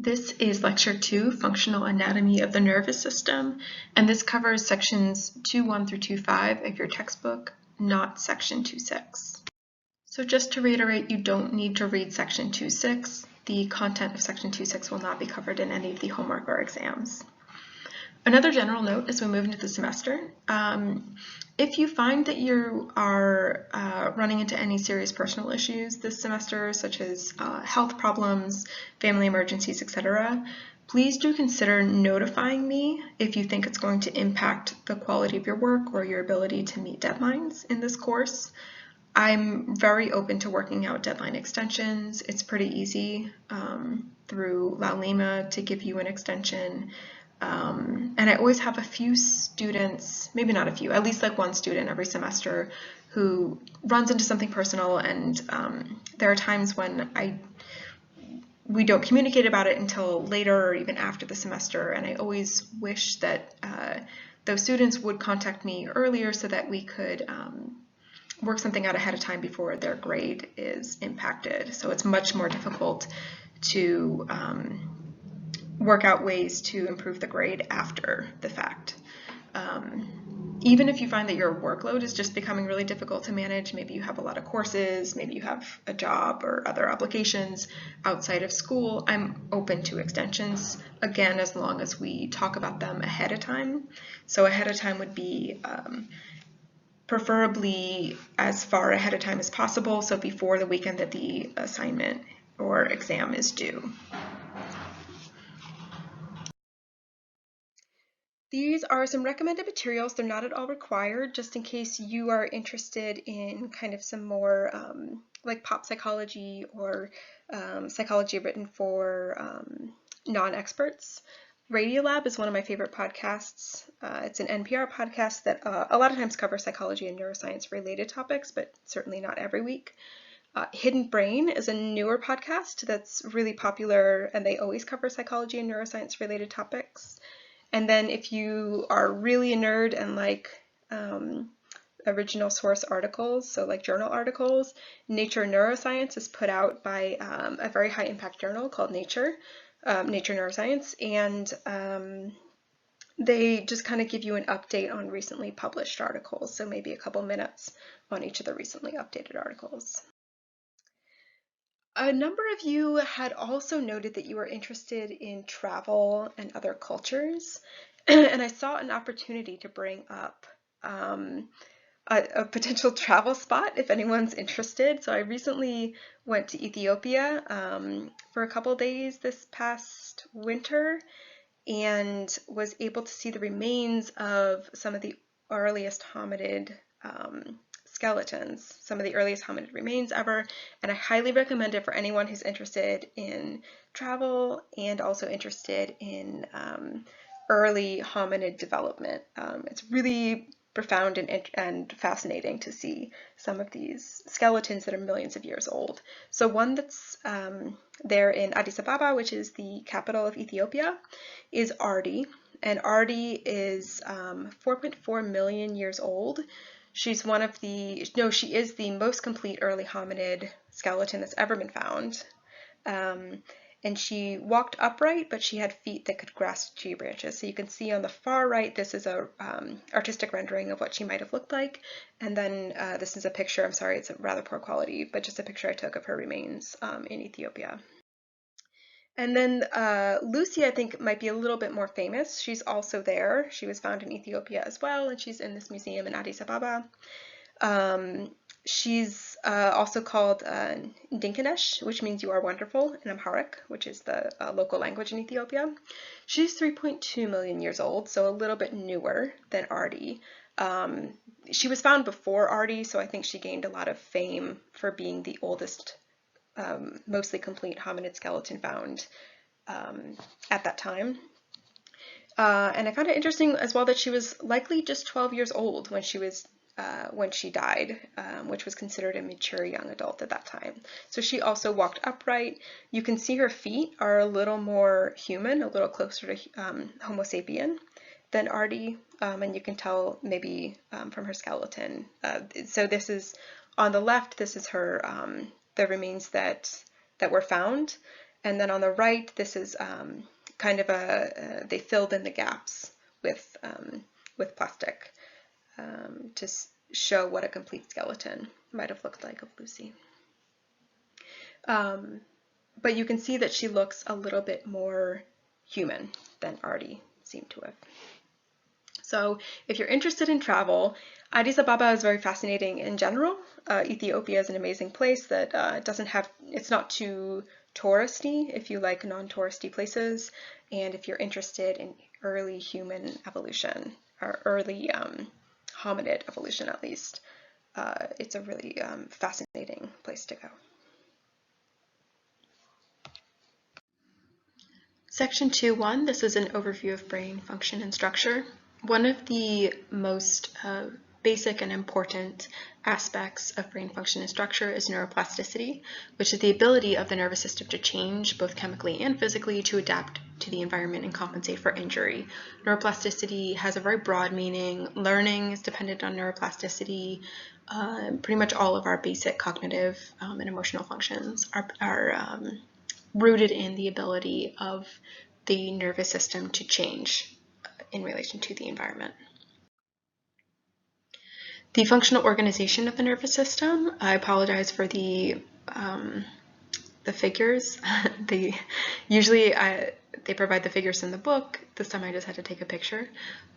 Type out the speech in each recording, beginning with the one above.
This is Lecture 2, Functional Anatomy of the Nervous System, and this covers sections 2.1 through 2.5 of your textbook, not section 2.6. So just to reiterate, you don't need to read section 2.6. The content of section 2.6 will not be covered in any of the homework or exams. Another general note as we move into the semester, if you find that you are running into any serious personal issues this semester, such as health problems, family emergencies, etc., please do consider notifying me if you think it's going to impact the quality of your work or your ability to meet deadlines in this course. I'm very open to working out deadline extensions. It's pretty easy through Laulima to give you an extension. And I always have a few students, maybe not a few, at least like one student every semester who runs into something personal, and there are times when we don't communicate about it until later or even after the semester, and I always wish that those students would contact me earlier so that we could work something out ahead of time before their grade is impacted. So it's much more difficult to work out ways to improve the grade after the fact. Even if you find that your workload is just becoming really difficult to manage, maybe you have a lot of courses, maybe you have a job or other obligations outside of school, I'm open to extensions, again, as long as we talk about them ahead of time. So ahead of time would be preferably as far ahead of time as possible, so before the weekend that the assignment or exam is due. These are some recommended materials. They're not at all required, just in case you are interested in kind of some more like pop psychology or psychology written for non-experts. Radiolab is one of my favorite podcasts. It's an NPR podcast that a lot of times covers psychology and neuroscience related topics, but certainly not every week. Hidden Brain is a newer podcast that's really popular, and they always cover psychology and neuroscience related topics. And then if you are really a nerd and like original source articles, so like journal articles, Nature Neuroscience is put out by a very high impact journal called Nature Neuroscience, and they just kind of give you an update on recently published articles, so maybe a couple minutes on each of the recently updated articles. A number of you had also noted that you were interested in travel and other cultures, and I saw an opportunity to bring up a potential travel spot if anyone's interested. So I recently went to Ethiopia for a couple days this past winter and was able to see the remains of some of the earliest hominid skeletons, some of the earliest hominid remains ever, and I highly recommend it for anyone who's interested in travel and also interested in early hominid development. It's really profound and fascinating to see some of these skeletons that are millions of years old. So one that's there in Addis Ababa, which is the capital of Ethiopia, is Ardi, and Ardi is 4.4 million years old. She is the most complete early hominid skeleton that's ever been found. And she walked upright, but she had feet that could grasp tree branches. So you can see on the far right, this is a artistic rendering of what she might have looked like. And then this is a picture, I'm sorry, it's a rather poor quality, but just a picture I took of her remains in Ethiopia. And then Lucy, I think, might be a little bit more famous. She's also there. She was found in Ethiopia as well, and she's in this museum in Addis Ababa. She's also called Dinkinesh, which means you are wonderful, in Amharic, which is the local language in Ethiopia. She's 3.2 million years old, so a little bit newer than Ardi. She was found before Ardi, so I think she gained a lot of fame for being the oldest mostly complete hominid skeleton found at that time. And I found it interesting as well that she was likely just 12 years old when she died, which was considered a mature young adult at that time. So she also walked upright. You can see her feet are a little more human, a little closer to Homo sapien than Ardi, and you can tell maybe from her skeleton. So this is on the left. This is her the remains that were found, And then on the right, this is kind of they filled in the gaps with plastic to show what a complete skeleton might have looked like of Lucy. But you can see that she looks a little bit more human than Artie seemed to have. So if you're interested in travel, Addis Ababa is very fascinating in general. Ethiopia is an amazing place that it's not too touristy if you like non-touristy places, and if you're interested in early human evolution, or early hominid evolution at least, it's a really fascinating place to go. Section 2.1, this is an overview of brain function and structure. One of the most basic and important aspects of brain function and structure is neuroplasticity, which is the ability of the nervous system to change both chemically and physically to adapt to the environment and compensate for injury. Neuroplasticity has a very broad meaning. Learning is dependent on neuroplasticity. Pretty much all of our basic cognitive and emotional functions are rooted in the ability of the nervous system to change in relation to the environment. The functional organization of the nervous system, I apologize for the figures. Usually they provide the figures in the book. This time I just had to take a picture.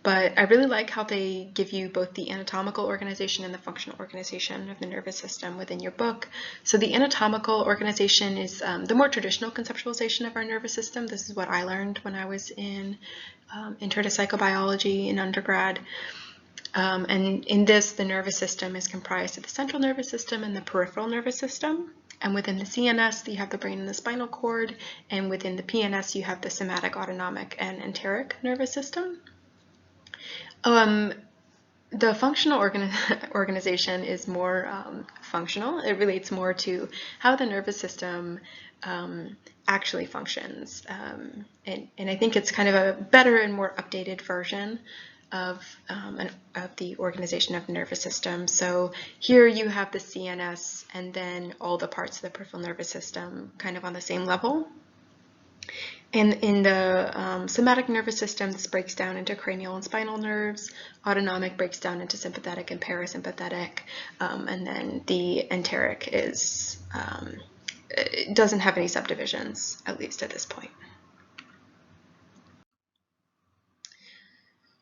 But I really like how they give you both the anatomical organization and the functional organization of the nervous system within your book. So the anatomical organization is the more traditional conceptualization of our nervous system. This is what I learned when I was in Intro to Psychobiology in undergrad. And in this, the nervous system is comprised of the central nervous system and the peripheral nervous system. And within the CNS, you have the brain and the spinal cord. And within the PNS, you have the somatic, autonomic, and enteric nervous system. The functional organization is more functional. It relates more to how the nervous system actually functions. And I think it's kind of a better and more updated version of the organization of the nervous system. So here you have the CNS and then all the parts of the peripheral nervous system kind of on the same level. And in the somatic nervous system, this breaks down into cranial and spinal nerves. Autonomic breaks down into sympathetic and parasympathetic. And then the enteric it doesn't have any subdivisions, at least at this point.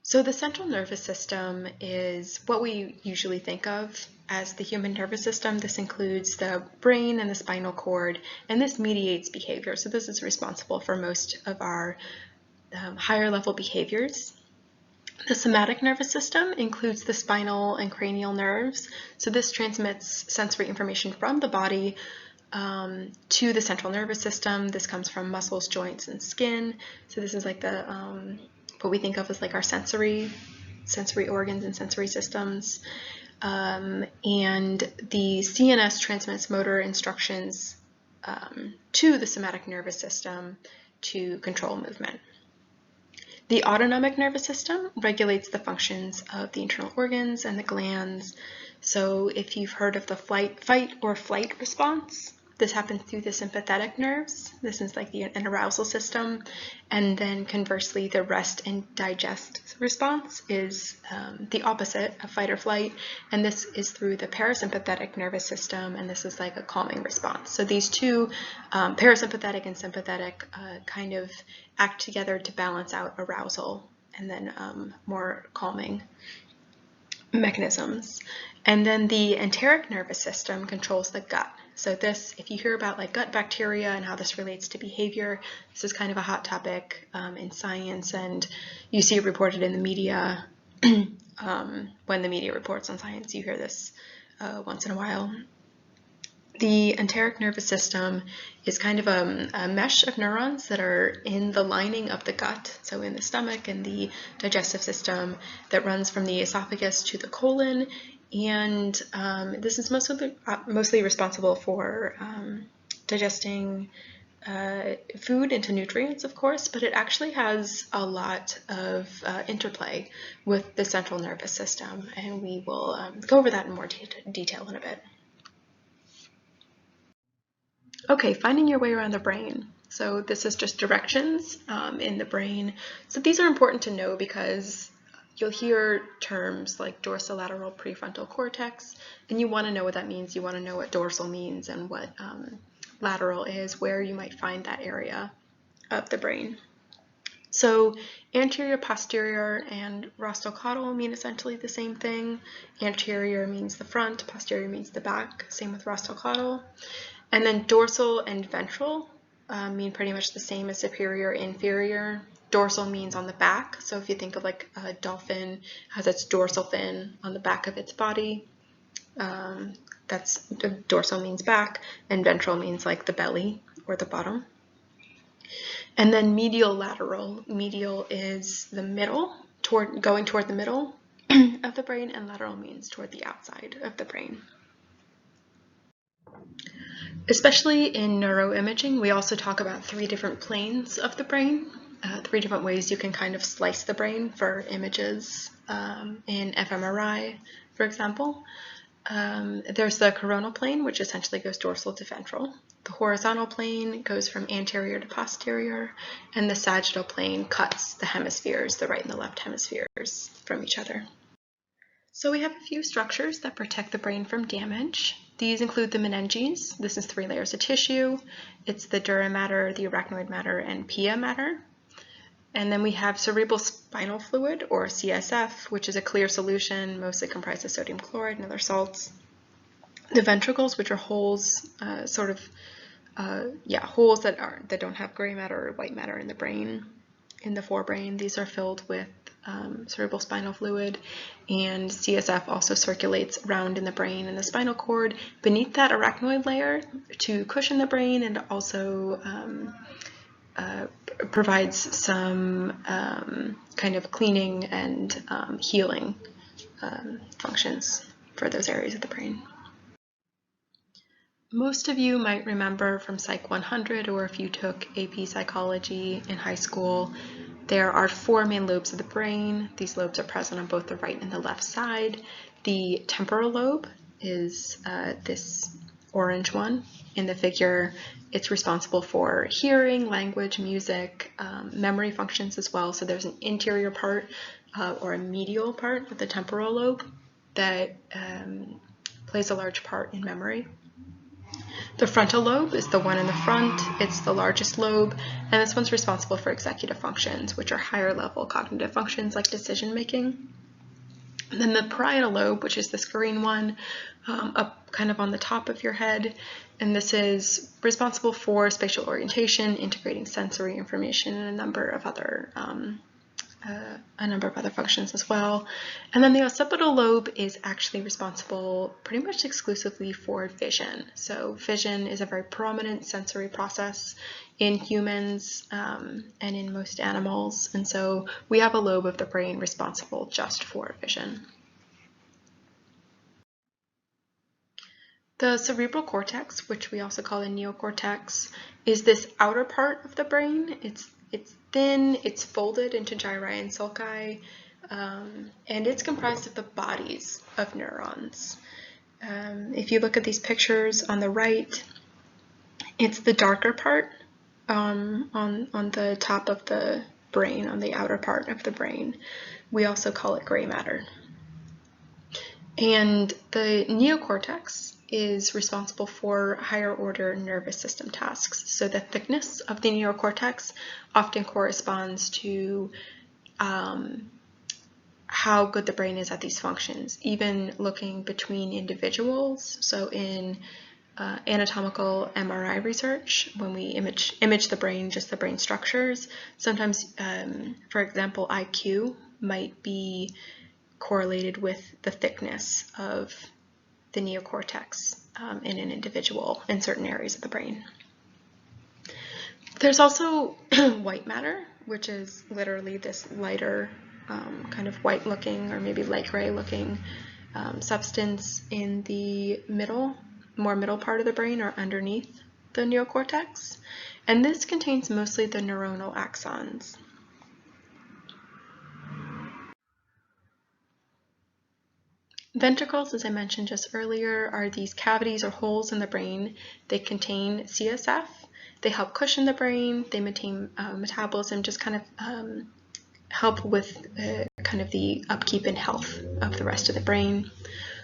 So the central nervous system is what we usually think of as the human nervous system. This includes the brain and the spinal cord, and this mediates behavior. So this is responsible for most of our higher level behaviors. The somatic nervous system includes the spinal and cranial nerves. So this transmits sensory information from the body to the central nervous system. This comes from muscles, joints, and skin. So this is like the what we think of as like our sensory organs and sensory systems. And the CNS transmits motor instructions to the somatic nervous system to control movement. The autonomic nervous system regulates the functions of the internal organs and the glands. So if you've heard of the fight or flight response, this happens through the sympathetic nerves. This is like an arousal system. And then conversely, the rest and digest response is the opposite of fight or flight. And this is through the parasympathetic nervous system. And this is like a calming response. So these two, parasympathetic and sympathetic, kind of act together to balance out arousal and then more calming mechanisms. And then the enteric nervous system controls the gut. So this, if you hear about like gut bacteria and how this relates to behavior, this is kind of a hot topic in science, and you see it reported in the media. When the media reports on science, you hear this once in a while. The enteric nervous system is kind of a mesh of neurons that are in the lining of the gut, so in the stomach and the digestive system, that runs from the esophagus to the colon. And this is mostly responsible for digesting food into nutrients, of course, but it actually has a lot of interplay with the central nervous system, and we will go over that in more detail in a bit. Okay, finding your way around the brain. So this is just directions in the brain. So these are important to know because you'll hear terms like dorsolateral prefrontal cortex, and you want to know what that means. You want to know what dorsal means and what lateral is, where you might find that area of the brain. So anterior, posterior, and rostral-caudal mean essentially the same thing. Anterior means the front, posterior means the back, same with rostral-caudal. And then dorsal and ventral mean pretty much the same as superior, inferior. Dorsal means on the back, so if you think of like a dolphin has its dorsal fin on the back of its body, that's dorsal means back, and ventral means like the belly or the bottom. And then medial lateral. Medial is the middle, going toward the middle of the brain, and lateral means toward the outside of the brain. Especially in neuroimaging, we also talk about 3 different planes of the brain, 3 different ways you can kind of slice the brain for images in fMRI, for example. There's the coronal plane, which essentially goes dorsal to ventral. The horizontal plane goes from anterior to posterior, and the sagittal plane cuts the hemispheres, the right and the left hemispheres, from each other. So we have a few structures that protect the brain from damage. These include the meninges. This is 3 layers of tissue. It's the dura mater, the arachnoid matter, and pia mater. And then we have cerebral spinal fluid, or CSF, which is a clear solution, mostly comprised of sodium chloride and other salts. The ventricles, which are holes, holes that don't have gray matter or white matter in the brain, in the forebrain. These are filled with cerebral spinal fluid, and CSF also circulates around in the brain and the spinal cord beneath that arachnoid layer to cushion the brain, and also provides some kind of cleaning and healing functions for those areas of the brain. Most of you might remember from Psych 100, or if you took AP Psychology in high school, there are 4 main lobes of the brain. These lobes are present on both the right and the left side. The temporal lobe is this orange one in the figure. It's responsible for hearing, language, music, memory functions as well. So there's an interior part or a medial part of the temporal lobe that plays a large part in memory. The frontal lobe is the one in the front. It's the largest lobe, and this one's responsible for executive functions, which are higher level cognitive functions like decision making. And then the parietal lobe, which is this green one, up kind of on the top of your head, and this is responsible for spatial orientation, integrating sensory information, and a number of other functions as well. And then the occipital lobe is actually responsible pretty much exclusively for vision. So vision is a very prominent sensory process in humans and in most animals, and so we have a lobe of the brain responsible just for vision. The cerebral cortex, which we also call the neocortex, is this outer part of the brain. It's thin, it's folded into gyri and sulci, and it's comprised of the bodies of neurons. If you look at these pictures on the right, it's the darker part on the top of the brain, on the outer part of the brain. We also call it gray matter. And the neocortex is responsible for higher order nervous system tasks. So the thickness of the neocortex often corresponds to how good the brain is at these functions, even looking between individuals. So in anatomical MRI research, when we image the brain, just the brain structures, sometimes, for example, IQ might be correlated with the thickness of the neocortex in an individual in certain areas of the brain. There's also white matter, which is literally this lighter kind of white looking or maybe light gray looking substance in the more middle part of the brain or underneath the neocortex. And this contains mostly the neuronal axons. Ventricles, as I mentioned just earlier, are these cavities or holes in the brain. They contain CSF, They help cushion the brain, they maintain metabolism, just kind of help with kind of the upkeep and health of the rest of the brain.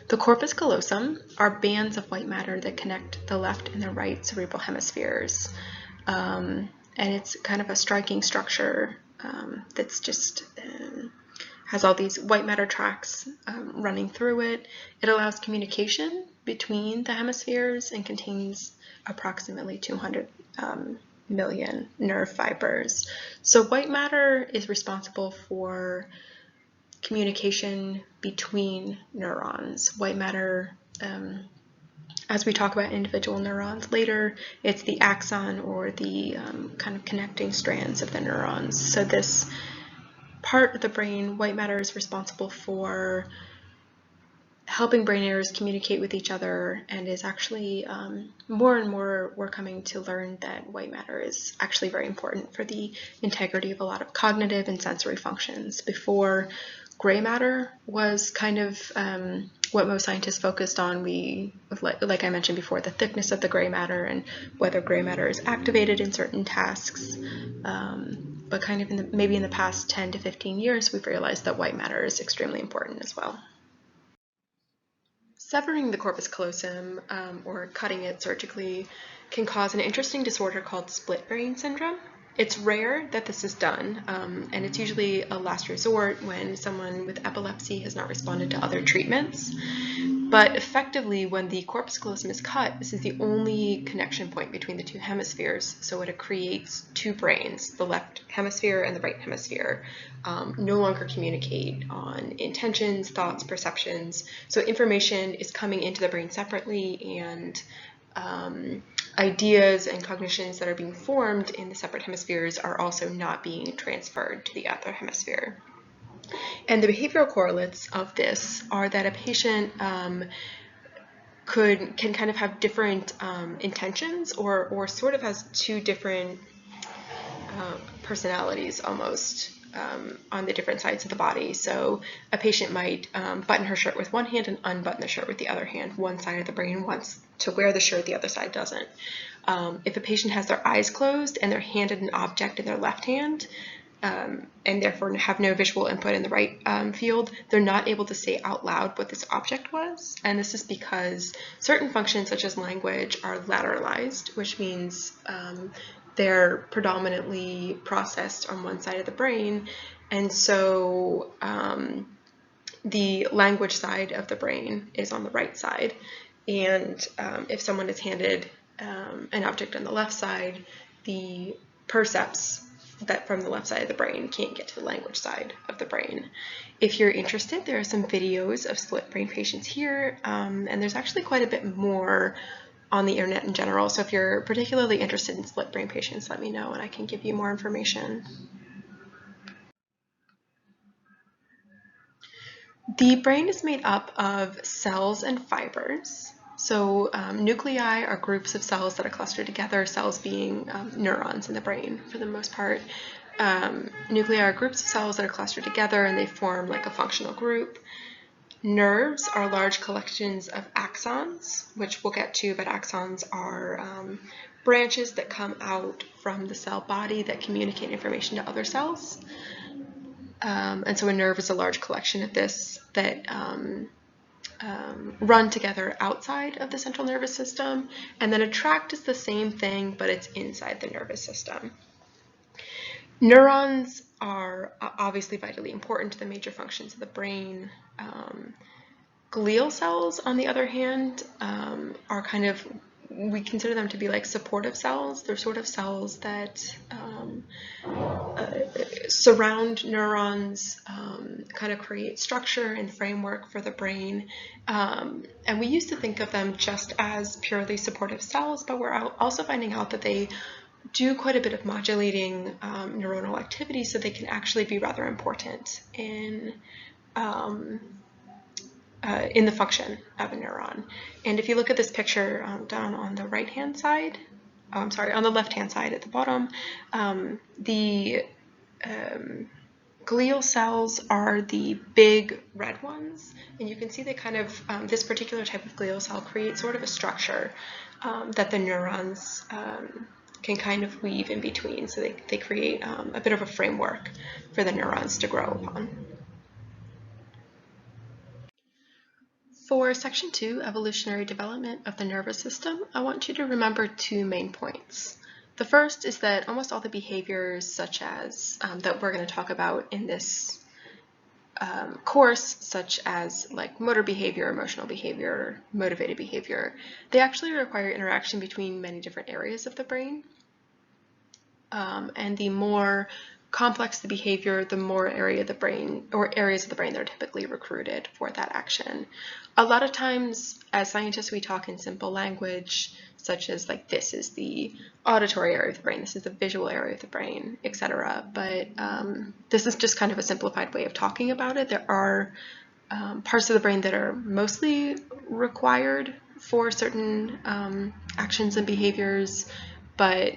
The corpus callosum are bands of white matter that connect the left and the right cerebral hemispheres. And it's kind of a striking structure that's just has all these white matter tracks running through it. It allows communication between the hemispheres and contains approximately 200 million nerve fibers. So white matter is responsible for communication between neurons. White matter, as we talk about individual neurons later, it's the axon or the kind of connecting strands of the neurons. So this part of the brain, white matter, is responsible for helping brain areas communicate with each other, and is actually more and more we're coming to learn that white matter is actually very important for the integrity of a lot of cognitive and sensory functions. Before, gray matter was kind of what most scientists focused on. Like I mentioned before, the thickness of the gray matter and whether gray matter is activated in certain tasks. But kind of maybe in the past 10 to 15 years, we've realized that white matter is extremely important as well. Severing the corpus callosum or cutting it surgically can cause an interesting disorder called split brain syndrome. It's rare that this is done, and it's usually a last resort when someone with epilepsy has not responded to other treatments. But effectively, when the corpus callosum is cut, this is the only connection point between the two hemispheres, so it creates two brains, the left hemisphere and the right hemisphere, no longer communicate on intentions, thoughts, perceptions. So information is coming into the brain separately, and ideas and cognitions that are being formed in the separate hemispheres are also not being transferred to the other hemisphere. And the behavioral correlates of this are that a patient can kind of have different intentions, or sort of has two different personalities almost on the different sides of the body. So a patient might button her shirt with one hand and unbutton the shirt with the other hand. One side of the brain wants to wear the shirt, the other side doesn't. If a patient has their eyes closed and they're handed an object in their left hand, and therefore have no visual input in the right field, they're not able to say out loud what this object was. And this is because certain functions such as language are lateralized, which means they're predominantly processed on one side of the brain. And so the language side of the brain is on the right side. And if someone is handed an object on the left side, the percepts that from the left side of the brain can't get to the language side of the brain. If you're interested, there are some videos of split brain patients here, and there's actually quite a bit more on the internet in general. So if you're particularly interested in split brain patients, let me know and I can give you more information. The brain is made up of cells and fibers. So nuclei are groups of cells that are clustered together, cells being neurons in the brain for the most part. Nuclei are groups of cells that are clustered together and they form like a functional group. Nerves are large collections of axons, which we'll get to, but axons are branches that come out from the cell body that communicate information to other cells. And so a nerve is a large collection of this that run together outside of the central nervous system. And then a tract is the same thing, but it's inside the nervous system. Neurons are obviously vitally important to the major functions of the brain. Glial cells, on the other hand, are kind of, we consider them to be like supportive cells. They're sort of cells that surround neurons, kind of create structure and framework for the brain. And we used to think of them just as purely supportive cells, but we're also finding out that they do quite a bit of modulating neuronal activity, so they can actually be rather important in the function of a neuron. And if you look at this picture down on the right-hand side, on the left-hand side at the bottom, the glial cells are the big red ones, and you can see they kind of, this particular type of glial cell creates sort of a structure that the neurons can kind of weave in between, so they create a bit of a framework for the neurons to grow upon. For section 2, evolutionary development of the nervous system, I want you to remember 2 main points. The first is that almost all the behaviors such as that we're going to talk about in this course, such as like motor behavior, emotional behavior, motivated behavior, they actually require interaction between many different areas of the brain. And the more complex the behavior, the more areas of the brain that are typically recruited for that action. A lot of times, as scientists, we talk in simple language, such as like this is the auditory area of the brain, this is the visual area of the brain, etc. But this is just kind of a simplified way of talking about it. There are parts of the brain that are mostly required for certain actions and behaviors, but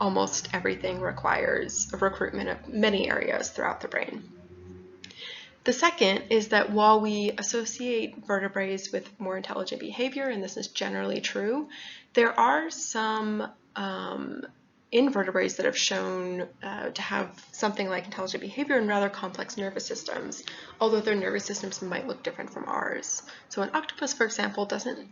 almost everything requires a recruitment of many areas throughout the brain. The second is that while we associate vertebrates with more intelligent behavior, and this is generally true, there are some invertebrates that have shown to have something like intelligent behavior and rather complex nervous systems, although their nervous systems might look different from ours. So an octopus, for example, doesn't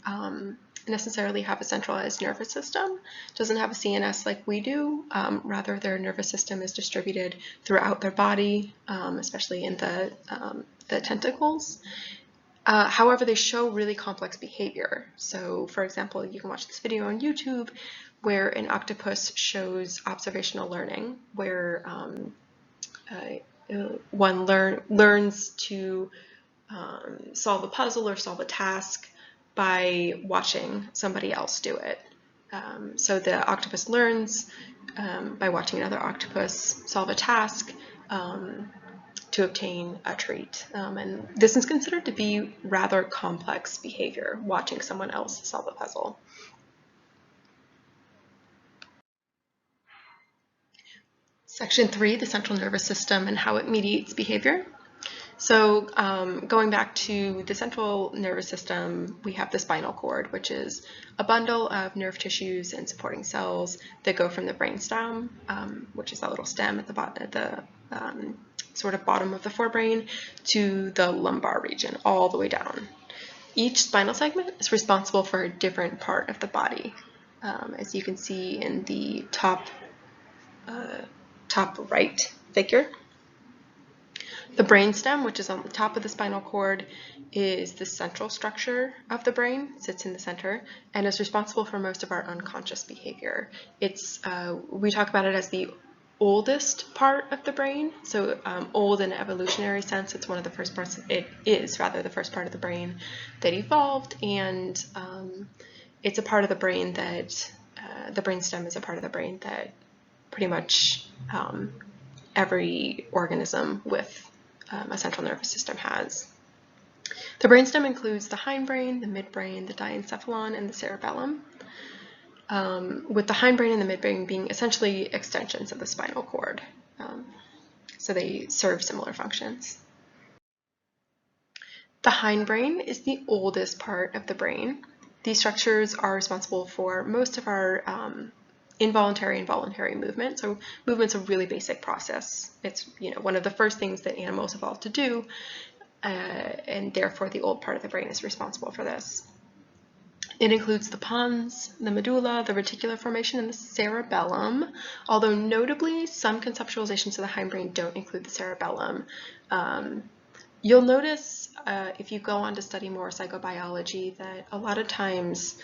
necessarily have a centralized nervous system, doesn't have a CNS like we do. Rather, their nervous system is distributed throughout their body, especially in the tentacles. However, they show really complex behavior. So, for example, you can watch this video on YouTube where an octopus shows observational learning, where one learns to solve a puzzle or solve a task by watching somebody else do it. So the octopus learns by watching another octopus solve a task to obtain a treat. And this is considered to be rather complex behavior, watching someone else solve a puzzle. Section 3, the central nervous system and how it mediates behavior. So going back to the central nervous system, we have the spinal cord, which is a bundle of nerve tissues and supporting cells that go from the brainstem, which is that little stem at the sort of bottom of the forebrain, to the lumbar region, all the way down. Each spinal segment is responsible for a different part of the body. As you can see in the top right figure. The brainstem, which is on the top of the spinal cord, is the central structure of the brain, sits in the center, and is responsible for most of our unconscious behavior. We talk about it as the oldest part of the brain, so old in an evolutionary sense, it's one of the first parts, it is rather the first part of the brain that evolved, and it's a part of the brain that, the brainstem is a part of the brain that pretty much every organism with a central nervous system has. The brainstem includes the hindbrain, the midbrain, the diencephalon, and the cerebellum, with the hindbrain and the midbrain being essentially extensions of the spinal cord. So they serve similar functions. The hindbrain is the oldest part of the brain. These structures are responsible for most of our involuntary and voluntary movement. So movement's a really basic process. It's one of the first things that animals evolved to do, and therefore the old part of the brain is responsible for this. It includes the pons, the medulla, the reticular formation, and the cerebellum, although notably some conceptualizations of the hindbrain don't include the cerebellum. You'll notice if you go on to study more psychobiology that a lot of times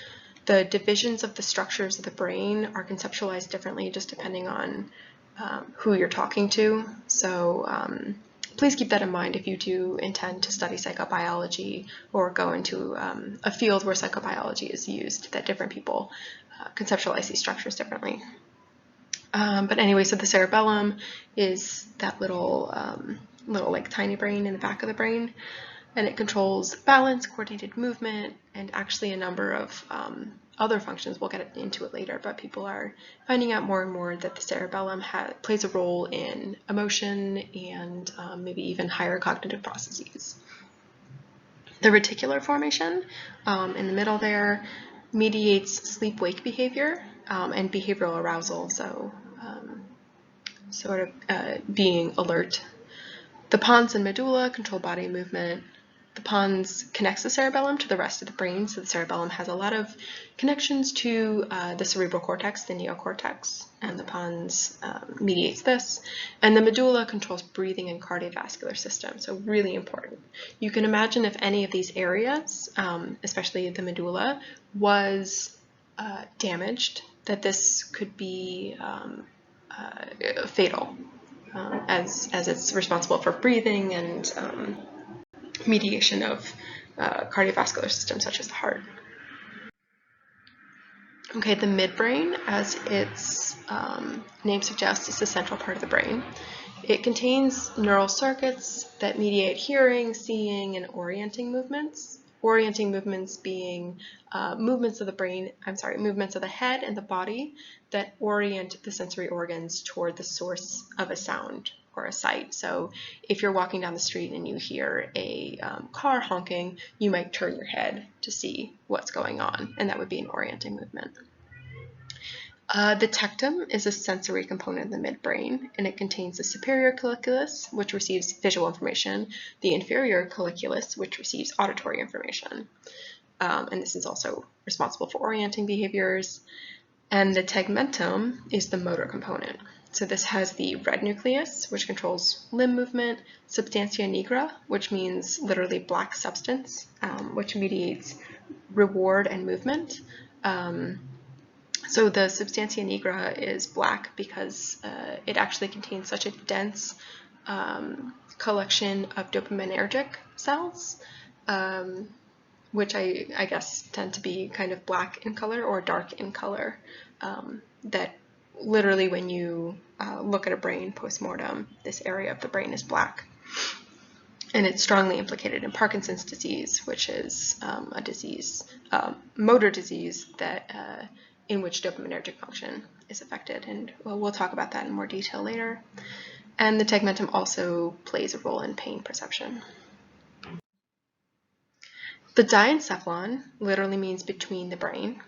the divisions of the structures of the brain are conceptualized differently just depending on who you're talking to. So please keep that in mind if you do intend to study psychobiology or go into a field where psychobiology is used, that different people conceptualize these structures differently. But anyway, so the cerebellum is that little like tiny brain in the back of the brain, and it controls balance, coordinated movement, and actually a number of other functions. We'll get into it later, but people are finding out more and more that the cerebellum plays a role in emotion and maybe even higher cognitive processes. The reticular formation in the middle there mediates sleep-wake behavior. and behavioral arousal, so being alert. The pons and medulla control body movement. The pons connects the cerebellum to the rest of the brain, so the cerebellum has a lot of connections to the cerebral cortex, the neocortex, and the pons mediates this. And the medulla controls breathing and cardiovascular system, so really important. You can imagine if any of these areas, especially the medulla, was damaged, that this could be fatal, as it's responsible for breathing and mediation of cardiovascular systems such as the heart. Okay, the midbrain, as its name suggests, is the central part of the brain. It contains neural circuits that mediate hearing, seeing, and orienting movements. Orienting movements being movements of the head and the body that orient the sensory organs toward the source of a sound or a sight. So if you're walking down the street and you hear a car honking, you might turn your head to see what's going on, and that would be an orienting movement. The tectum is a sensory component of the midbrain, and it contains the superior colliculus, which receives visual information, the inferior colliculus, which receives auditory information. And this is also responsible for orienting behaviors. And the tegmentum is the motor component. So this has the red nucleus, which controls limb movement, substantia nigra, which means literally black substance, which mediates reward and movement. So the substantia nigra is black because it actually contains such a dense collection of dopaminergic cells, which I guess tend to be kind of black in color or dark in color, that literally when you look at a brain post-mortem, this area of the brain is black. And it's strongly implicated in Parkinson's disease, which is a disease, motor disease that in which dopaminergic function is affected, and we'll talk about that in more detail later. And the tegmentum also plays a role in pain perception. The diencephalon literally means between the brain.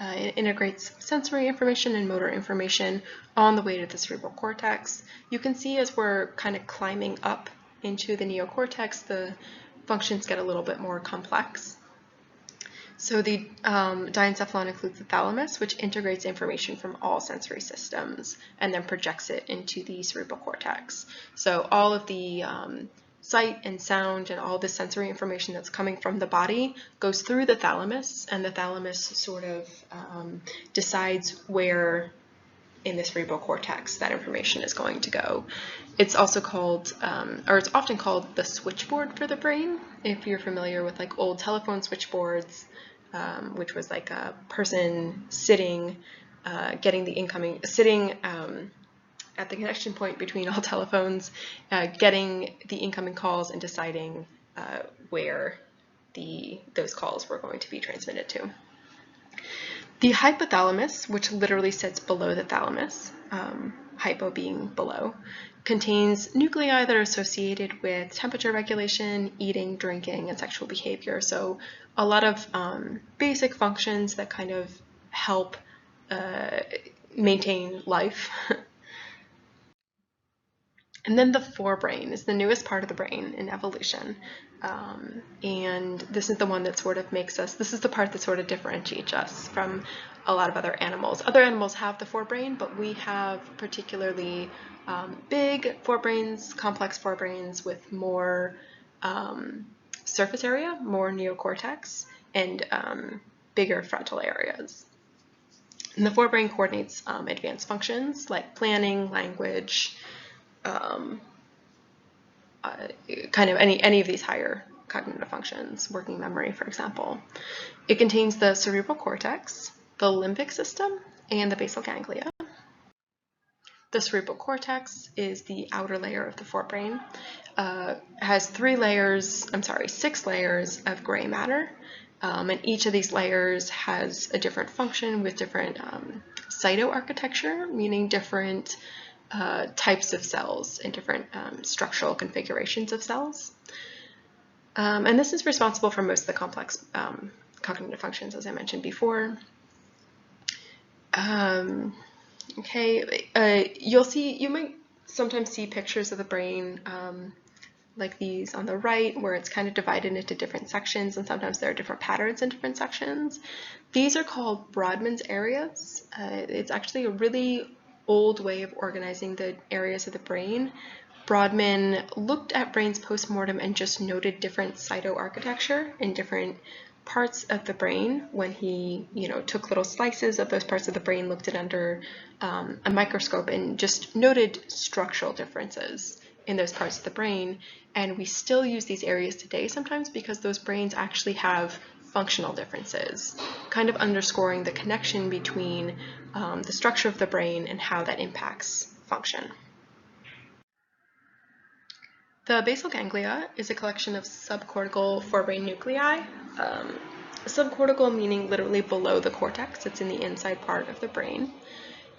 It integrates sensory information and motor information on the way to the cerebral cortex. You can see as we're kind of climbing up into the neocortex, the functions get a little bit more complex. So the diencephalon includes the thalamus, which integrates information from all sensory systems and then projects it into the cerebral cortex. So all of the sight and sound and all the sensory information that's coming from the body goes through the thalamus, and the thalamus sort of decides where in the cerebral cortex that information is going to go. It's also called, or it's often called the switchboard for the brain. If you're familiar with like old telephone switchboards, which was like a person sitting, getting the incoming, sitting at the connection point between all telephones, getting the incoming calls and deciding where those calls were going to be transmitted to. The hypothalamus, which literally sits below the thalamus, hypo being below, contains nuclei that are associated with temperature regulation, eating, drinking, and sexual behavior. So a lot of basic functions that kind of help maintain life. And then the forebrain is the newest part of the brain in evolution. And this is the one that sort of makes us, this is the part that sort of differentiates us from a lot of other animals. Other animals have the forebrain, but we have particularly big forebrains, complex forebrains with more surface area, more neocortex, and bigger frontal areas. And the forebrain coordinates advanced functions like planning, language, kind of any of these higher cognitive functions, working memory, for example. It contains the cerebral cortex, the limbic system, and the basal ganglia. The cerebral cortex is the outer layer of the forebrain. Has 6 layers of gray matter, and each of these layers has a different function with different cytoarchitecture, meaning different types of cells and different structural configurations of cells. And this is responsible for most of the complex cognitive functions, as I mentioned before. Okay, you might sometimes see pictures of the brain like these on the right, where it's kind of divided into different sections, and sometimes there are different patterns in different sections. These are called Brodmann's areas. It's actually a really old way of organizing the areas of the brain. Brodmann looked at brains post-mortem and just noted different cytoarchitecture in different parts of the brain when he, took little slices of those parts of the brain, looked at under a microscope, and just noted structural differences in those parts of the brain. And we still use these areas today sometimes because those brains actually have functional differences, kind of underscoring the connection between the structure of the brain and how that impacts function. The basal ganglia is a collection of subcortical forebrain nuclei. Subcortical meaning literally below the cortex. It's in the inside part of the brain.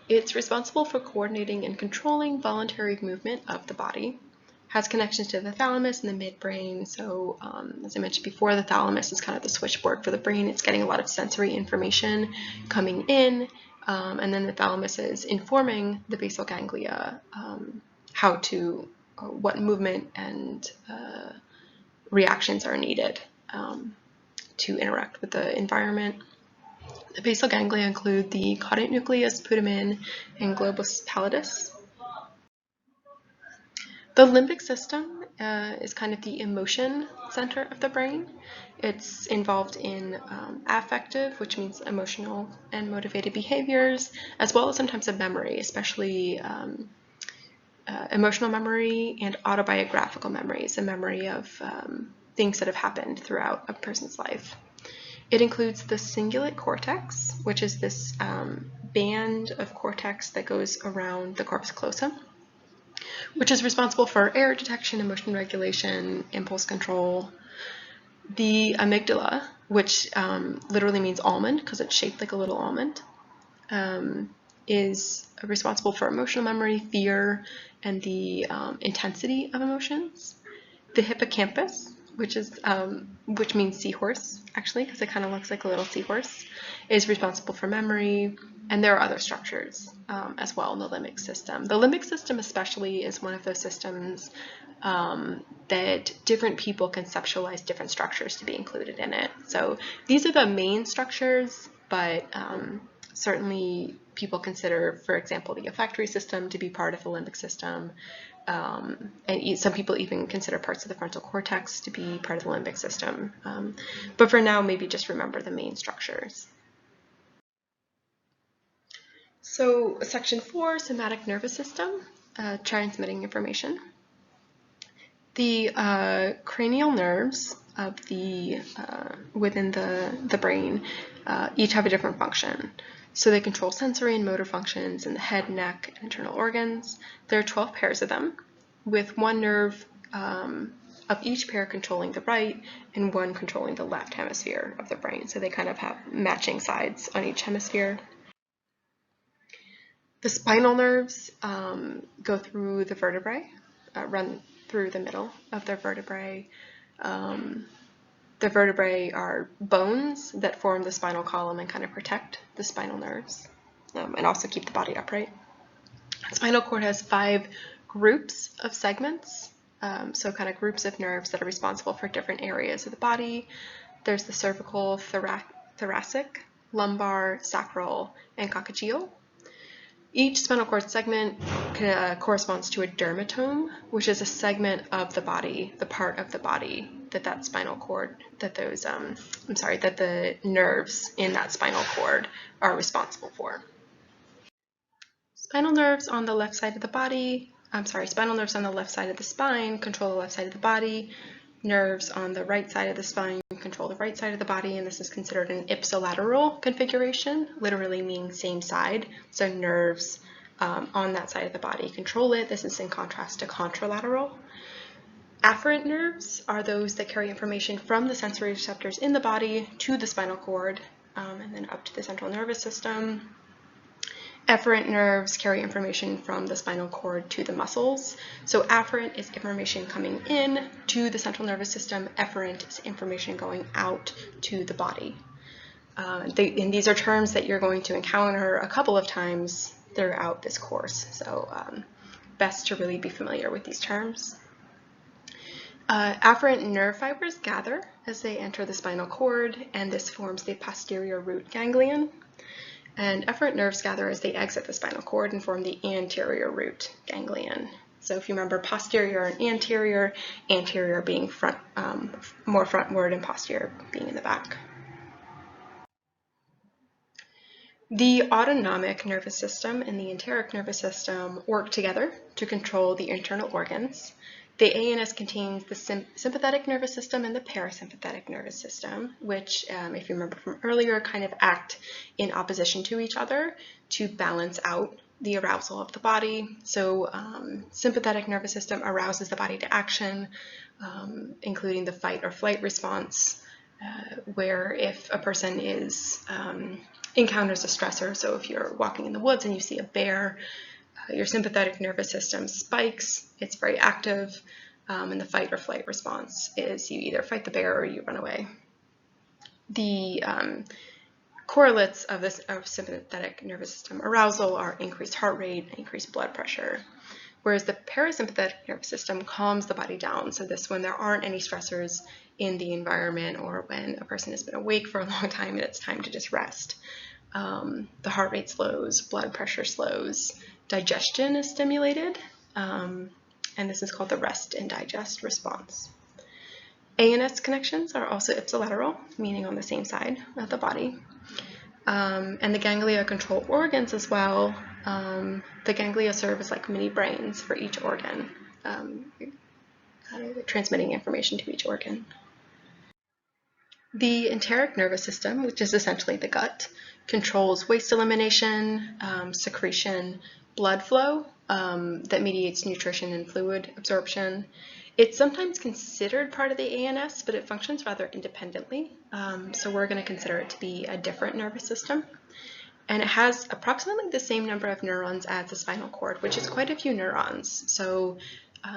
It's responsible for coordinating and controlling voluntary movement of the body. Has connections to the thalamus and the midbrain. So as I mentioned before, the thalamus is kind of the switchboard for the brain. It's getting a lot of sensory information coming in, and then the thalamus is informing the basal ganglia what movement and reactions are needed to interact with the environment. The basal ganglia include the caudate nucleus, putamen, and globus pallidus. The limbic system is kind of the emotion center of the brain. It's involved in affective, which means emotional and motivated behaviors, as well as sometimes a memory, especially emotional memory and autobiographical memories, a memory of things that have happened throughout a person's life. It includes the cingulate cortex, which is this band of cortex that goes around the corpus callosum, which is responsible for error detection, emotion regulation, impulse control. The amygdala, which literally means almond because it's shaped like a little almond, is responsible for emotional memory, fear, and the intensity of emotions. The hippocampus, which means seahorse, actually, because it kind of looks like a little seahorse, is responsible for memory, and there are other structures as well in the limbic system. The limbic system especially is one of those systems that different people conceptualize different structures to be included in it. So these are the main structures, but certainly people consider, for example, the olfactory system to be part of the limbic system. And some people even consider parts of the frontal cortex to be part of the limbic system. But for now, maybe just remember the main structures. So section 4, somatic nervous system, transmitting information. The cranial nerves of within the brain each have a different function. So they control sensory and motor functions in the head, neck, and internal organs. There are 12 pairs of them, with one nerve of each pair controlling the right and one controlling the left hemisphere of the brain. So they kind of have matching sides on each hemisphere. The spinal nerves go through the vertebrae, run through the middle of their vertebrae. The vertebrae are bones that form the spinal column and kind of protect the spinal nerves and also keep the body upright. The spinal cord has 5 groups of segments, so kind of groups of nerves that are responsible for different areas of the body. There's the cervical, thoracic, lumbar, sacral, and coccygeal. Each spinal cord segment corresponds to a dermatome, which is a segment of the body, the part of the body that spinal cord, that the nerves in that spinal cord are responsible for. Spinal nerves on the left side of the body, spinal nerves on the left side of the spine control the left side of the body. Nerves on the right side of the spine control the right side of the body, and this is considered an ipsilateral configuration, literally meaning same side. So nerves on that side of the body control it. This is in contrast to contralateral. Afferent nerves are those that carry information from the sensory receptors in the body to the spinal cord and then up to the central nervous system. Efferent nerves carry information from the spinal cord to the muscles. So afferent is information coming in to the central nervous system. Efferent is information going out to the body. And these are terms that you're going to encounter a couple of times throughout this course, so best to really be familiar with these terms. Afferent nerve fibers gather as they enter the spinal cord, and this forms the posterior root ganglion. And efferent nerves gather as they exit the spinal cord and form the anterior root ganglion. So if you remember posterior and anterior being front, more frontward, and posterior being in the back. The autonomic nervous system and the enteric nervous system work together to control the internal organs. The ANS contains the sympathetic nervous system and the parasympathetic nervous system, which, if you remember from earlier, kind of act in opposition to each other to balance out the arousal of the body. So sympathetic nervous system arouses the body to action, including the fight or flight response, where if a person encounters a stressor, so if you're walking in the woods and you see a bear, your sympathetic nervous system spikes, it's very active, and the fight or flight response is you either fight the bear or you run away. The correlates of sympathetic nervous system arousal are increased heart rate, increased blood pressure, whereas the parasympathetic nervous system calms the body down. So this when there aren't any stressors in the environment or when a person has been awake for a long time and it's time to just rest. The heart rate slows, blood pressure slows, digestion is stimulated, and this is called the rest and digest response. ANS connections are also ipsilateral, meaning on the same side of the body. And the ganglia control organs as well. The ganglia serve as like mini brains for each organ, transmitting information to each organ. The enteric nervous system, which is essentially the gut, controls waste elimination, secretion, blood flow that mediates nutrition and fluid absorption. It's sometimes considered part of the ANS, but it functions rather independently. So we're going to consider it to be a different nervous system. And it has approximately the same number of neurons as the spinal cord, which is quite a few neurons. So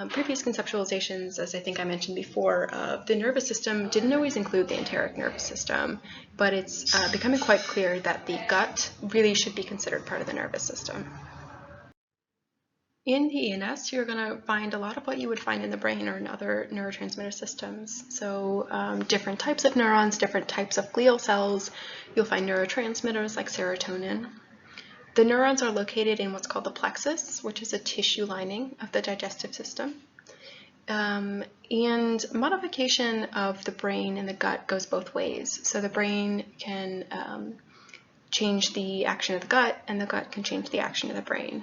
previous conceptualizations, as I think I mentioned before, of the nervous system didn't always include the enteric nervous system, but it's becoming quite clear that the gut really should be considered part of the nervous system. In the ENS, you're going to find a lot of what you would find in the brain or in other neurotransmitter systems. So different types of neurons, different types of glial cells. You'll find neurotransmitters like serotonin. The neurons are located in what's called the plexus, which is a tissue lining of the digestive system. And modification of the brain and the gut goes both ways. So the brain can change the action of the gut, and the gut can change the action of the brain.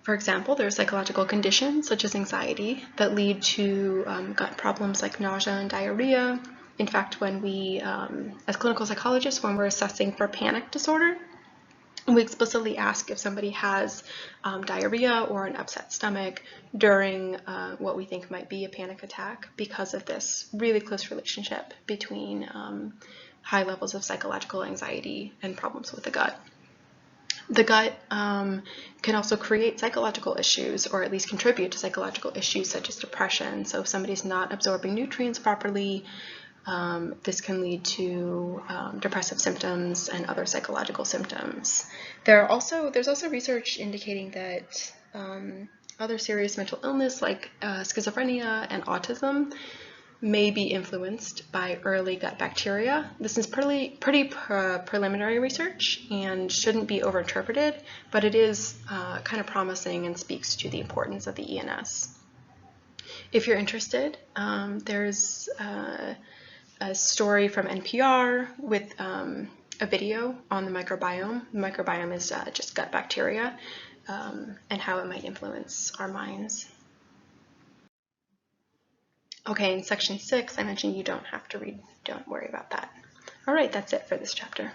For example, there are psychological conditions such as anxiety that lead to gut problems like nausea and diarrhea. In fact, when we, as clinical psychologists, when we're assessing for panic disorder, we explicitly ask if somebody has diarrhea or an upset stomach during what we think might be a panic attack because of this really close relationship between high levels of psychological anxiety and problems with the gut. The gut can also create psychological issues, or at least contribute to psychological issues such as depression. So if somebody's not absorbing nutrients properly, this can lead to depressive symptoms and other psychological symptoms. There's also research indicating that other serious mental illness like schizophrenia and autism may be influenced by early gut bacteria. This is pretty preliminary research and shouldn't be overinterpreted, but it is kind of promising and speaks to the importance of the ENS. If you're interested, there's a story from NPR with a video on the microbiome. The microbiome is just gut bacteria and how it might influence our minds. Okay, in section 6, I mentioned you don't have to read. Don't worry about that. All right, that's it for this chapter.